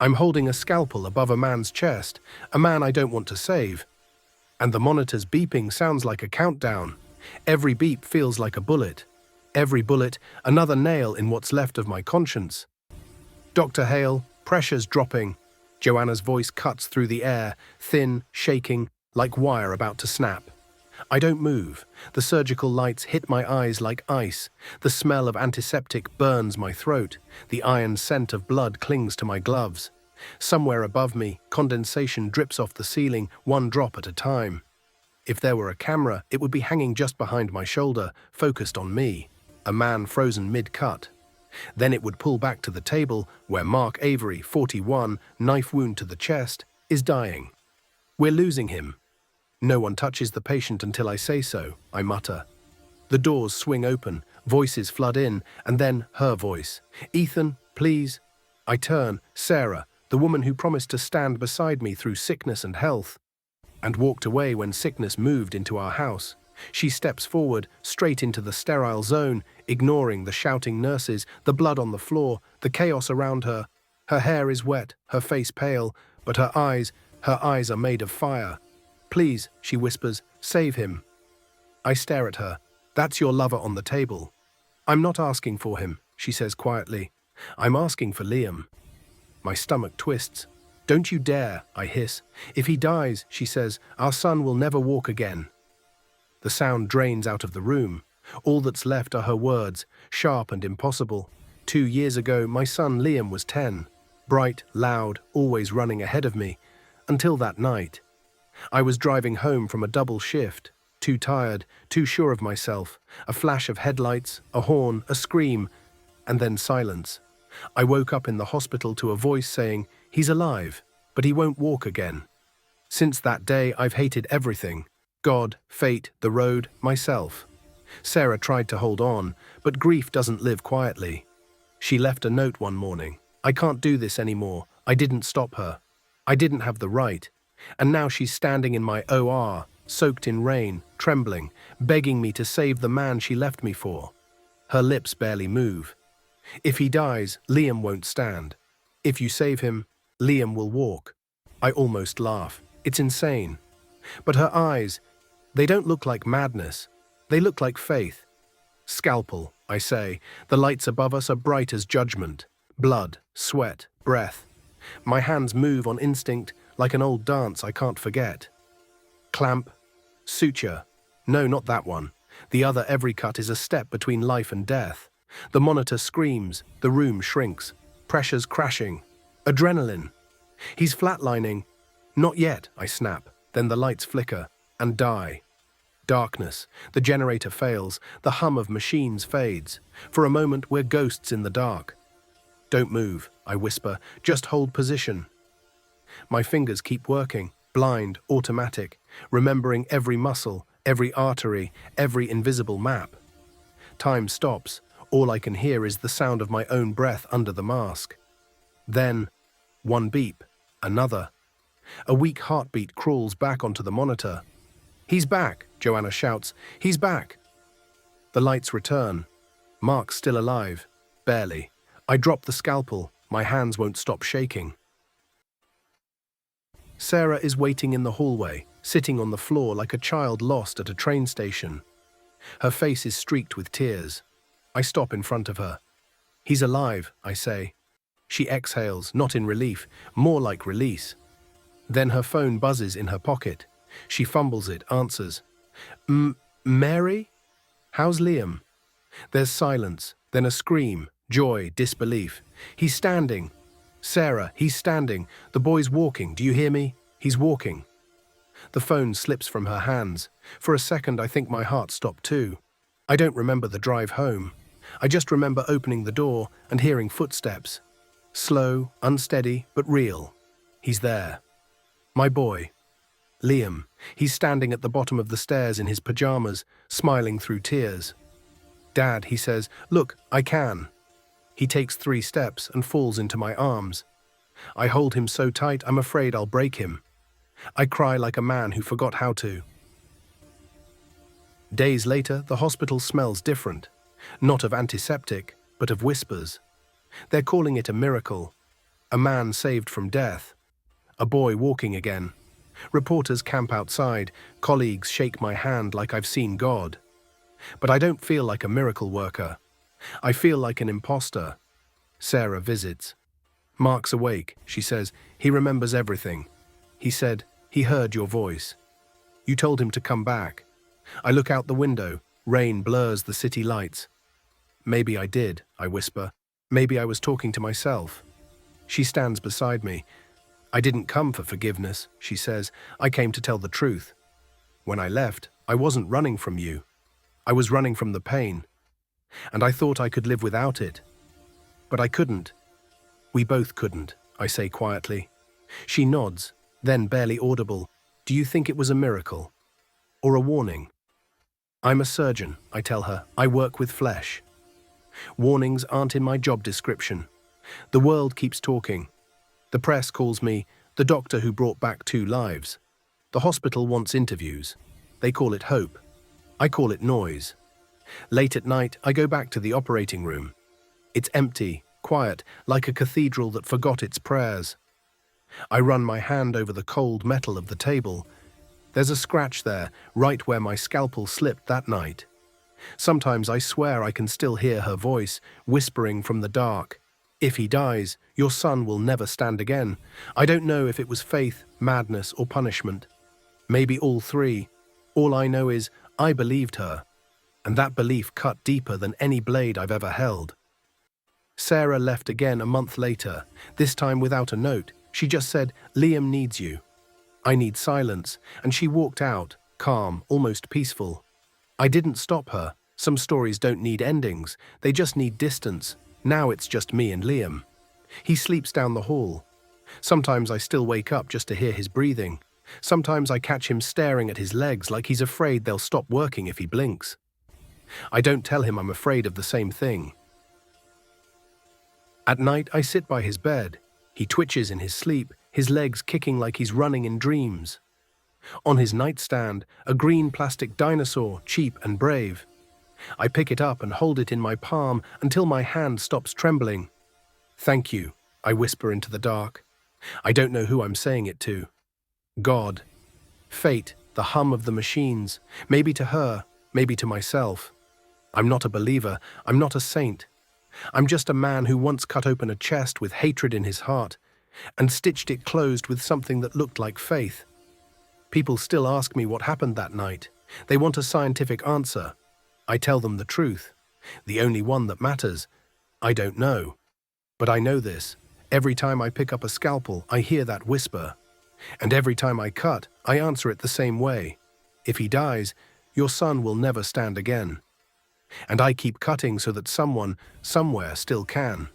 I'm holding a scalpel above a man's chest, a man I don't want to save. And the monitor's beeping sounds like a countdown. Every beep feels like a bullet. Every bullet, another nail in what's left of my conscience. Dr. Hale, pressure's dropping. Joanna's voice cuts through the air, thin, shaking, like wire about to snap. I don't move. The surgical lights hit my eyes like ice. The smell of antiseptic burns my throat. The iron scent of blood clings to my gloves. Somewhere above me, condensation drips off the ceiling, one drop at a time. If there were a camera, it would be hanging just behind my shoulder, focused on me, a man frozen mid-cut. Then it would pull back to the table where Mark Avery, 41, knife wound to the chest, is dying. We're losing him. No one touches the patient until I say so, I mutter. The doors swing open, voices flood in, and then her voice. Ethan, please. I turn, Sarah, the woman who promised to stand beside me through sickness and health, and walked away when sickness moved into our house. She steps forward, straight into the sterile zone, ignoring the shouting nurses, the blood on the floor, the chaos around her. Her hair is wet, her face pale, but her eyes are made of fire. Please, she whispers, save him. I stare at her. That's your lover on the table. I'm not asking for him, she says quietly. I'm asking for Liam. My stomach twists. Don't you dare, I hiss. If he dies, she says, our son will never walk again. The sound drains out of the room. All that's left are her words, sharp and impossible. 2 years ago, my son Liam was 10. Bright, loud, always running ahead of me. Until that night. I was driving home from a double shift, too tired, too sure of myself, a flash of headlights, a horn, a scream, and then silence. I woke up in the hospital to a voice saying, he's alive, but he won't walk again. Since that day, I've hated everything. God, fate, the road, myself. Sarah tried to hold on, but grief doesn't live quietly. She left a note one morning. I can't do this anymore. I didn't stop her. I didn't have the right. And now she's standing in my OR, soaked in rain, trembling, begging me to save the man she left me for. Her lips barely move. If he dies, Liam won't stand. If you save him, Liam will walk. I almost laugh. It's insane. But her eyes, they don't look like madness. They look like faith. Scalpel, I say. The lights above us are bright as judgment. Blood, sweat, breath. My hands move on instinct, like an old dance I can't forget. Clamp, suture. No, not that one. The other every cut is a step between life and death. The monitor screams, the room shrinks. Pressure's crashing. Adrenaline. He's flatlining. Not yet, I snap. Then the lights flicker and die. Darkness. The generator fails. The hum of machines fades. For a moment, we're ghosts in the dark. Don't move, I whisper. Just hold position. My fingers keep working, blind, automatic, remembering every muscle, every artery, every invisible map. Time stops. All I can hear is the sound of my own breath under the mask. Then, one beep, another. A weak heartbeat crawls back onto the monitor. He's back, Joanna shouts. He's back. The lights return. Mark's still alive. Barely. I drop the scalpel. My hands won't stop shaking. Sarah is waiting in the hallway, sitting on the floor like a child lost at a train station. Her face is streaked with tears. I stop in front of her. He's alive, I say. She exhales, not in relief, more like release. Then her phone buzzes in her pocket. She fumbles it, answers. Mary? How's Liam? There's silence, then a scream, joy, disbelief. He's standing. Sarah, he's standing. The boy's walking. Do you hear me? He's walking. The phone slips from her hands. For a second, I think my heart stopped too. I don't remember the drive home. I just remember opening the door and hearing footsteps. Slow, unsteady, but real. He's there. My boy. Liam. He's standing at the bottom of the stairs in his pajamas, smiling through tears. Dad, he says, look, I can. He takes 3 steps and falls into my arms. I hold him so tight I'm afraid I'll break him. I cry like a man who forgot how to. Days later, the hospital smells different. Not of antiseptic, but of whispers. They're calling it a miracle. A man saved from death. A boy walking again. Reporters camp outside. Colleagues shake my hand like I've seen God. But I don't feel like a miracle worker. I feel like an imposter. Sarah visits. Mark's awake, she says. He remembers everything. He said, he heard your voice. You told him to come back. I look out the window. Rain blurs the city lights. Maybe I did, I whisper. Maybe I was talking to myself. She stands beside me. I didn't come for forgiveness, she says. I came to tell the truth. When I left, I wasn't running from you. I was running from the pain. And I thought I could live without it. But I couldn't. We both couldn't, I say quietly. She nods, then barely audible. Do you think it was a miracle? Or a warning? I'm a surgeon, I tell her. I work with flesh. Warnings aren't in my job description. The world keeps talking. The press calls me the doctor who brought back 2 lives. The hospital wants interviews. They call it hope. I call it noise. Late at night, I go back to the operating room. It's empty, quiet, like a cathedral that forgot its prayers. I run my hand over the cold metal of the table. There's a scratch there, right where my scalpel slipped that night. Sometimes I swear I can still hear her voice, whispering from the dark. If he dies, your son will never stand again. I don't know if it was faith, madness, or punishment. Maybe all 3. All I know is I believed her, and that belief cut deeper than any blade I've ever held. Sarah left again a month later, this time without a note. She just said, Liam needs you. I need silence, and she walked out, calm, almost peaceful. I didn't stop her. Some stories don't need endings, they just need distance. Now it's just me and Liam. He sleeps down the hall. Sometimes I still wake up just to hear his breathing. Sometimes I catch him staring at his legs like he's afraid they'll stop working if he blinks. I don't tell him I'm afraid of the same thing. At night, I sit by his bed. He twitches in his sleep, his legs kicking like he's running in dreams. On his nightstand, a green plastic dinosaur, cheap and brave. I pick it up and hold it in my palm until my hand stops trembling. Thank you, I whisper into the dark. I don't know who I'm saying it to. God. Fate, the hum of the machines. Maybe to her, maybe to myself. I'm not a believer, I'm not a saint. I'm just a man who once cut open a chest with hatred in his heart and stitched it closed with something that looked like faith. People still ask me what happened that night. They want a scientific answer. I tell them the truth, the only one that matters. I don't know. But I know this. Every time I pick up a scalpel, I hear that whisper. And every time I cut, I answer it the same way. If he dies, your son will never stand again. And I keep cutting so that someone, somewhere still can.